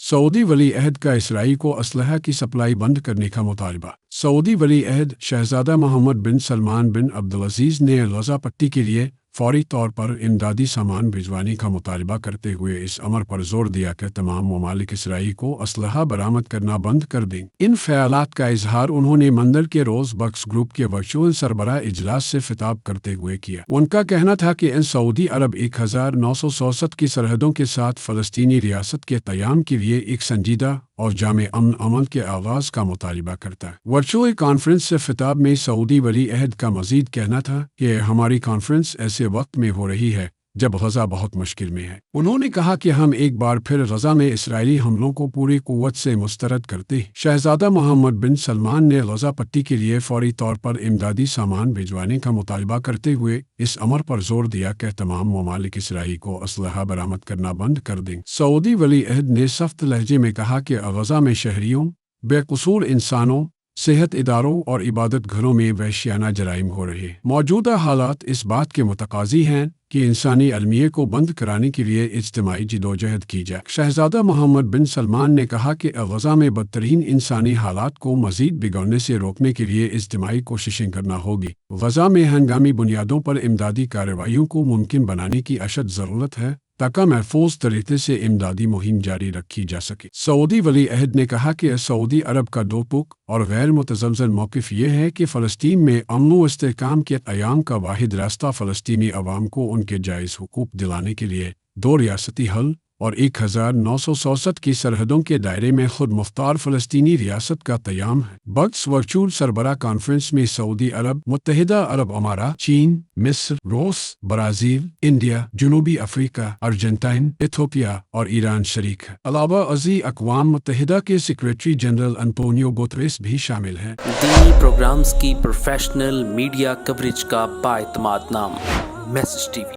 Saudi वली अहद का Israel को असलहा की सप्लाई बंद करने का मुतालबा। सऊदी वली अहद शहजादा मोहम्मद बिन सलमान बिन अब्दुलअजीज ने गजा पट्टी के लिए फौरी तौर पर इमदादी सामान भिजवाने का मुतालबा करते हुए इस अमर पर जोर दिया कि तमाम ममालिक इसराइल को असलहा बरामद करना बंद कर दें। इन ख्यालात का इजहार उन्होंने मंदिर के रोज बक्स ग्रुप के वर्चुअल सरबराह इजलास से खिताब करते हुए किया। उनका कहना था कि इन सऊदी अरब 1967 की सरहदों के साथ फ़लस्तीनी रियासत के क़याम के लिए एक संजीदा और जामे अमन अमल के आगाज़ का मुतालबा करता है। वर्चुअल कॉन्फ्रेंस से खिताब में सऊदी वली अहद का मजीद कहना था कि हमारी कॉन्फ्रेंस ऐसे वक्त में हो रही है जब गजा बहुत मुश्किल में है। उन्होंने कहा कि हम एक बार फिर गजा में इसराइली हमलों को पूरी कुव्वत से मुस्तरद करते हैं। शहजादा मोहम्मद बिन सलमान ने गजा पट्टी के लिए फौरी तौर पर इमदादी सामान भिजवाने का मुतालबा करते हुए इस अमर पर जोर दिया कि तमाम ममालिक इसराइल को असलहा बरामद करना बंद कर दें। सऊदी वली अहद ने सख्त लहजे में कहा कि गजा में शहरियों, बेकसूर इंसानों, सेहत इदारों और इबादत घरों में वहशियाना जराइम हो रहे हैं। मौजूदा हालात इस बात के मुतकाजी हैं कि इंसानी अलमिये को बंद कराने के लिए इज्तिमाई जिदोजहद की जाए। शहजादा मोहम्मद बिन सलमान ने कहा कि गजा में बदतरीन इंसानी हालात को मजीद बिगड़ने से रोकने के लिए इज्तिमाई कोशिशें करना होगी। गजा में हंगामी बुनियादों पर इमदादी कार्रवाइयों को मुमकिन बनाने की अशद ज़रूरत है ताकि महफूज तरीके से इमदादी मुहिम जारी रखी जा सके। सऊदी वली अहद ने कहा कि सऊदी अरब का दोपुख और गैर मुतज़लज़ल मौक़िफ़ ये है कि फ़लस्तीन में अमन व इस्तेहकाम के क़याम का वाहिद रास्ता फ़लस्तीनी अवाम को उनके जायज़ हुकूक दिलाने के लिए दो रियासती हल और 1967 की सरहदों के दायरे में खुद मुख्तार फ़लस्तीनी रियासत का क़याम है। बक्स वर्चुअल सरबराह कॉन्फ्रेंस में सऊदी अरब, मुत्तहिदा अरब अमारात, चीन, मिस्र, रूस, ब्राज़ील, इंडिया, जनूबी अफ्रीका, अर्जेंटीना, इथियोपिया और ईरान शरीक है। अलावा अज़ी अक़वाम मुत्तहिदा के सेक्रेटरी जनरल अंतोनियो गुतरेस भी शामिल हैं। दीनी प्रोग्राम्स की प्रोफेशनल मीडिया कवरेज का बाएतमाद नाम मैसेज टीवी।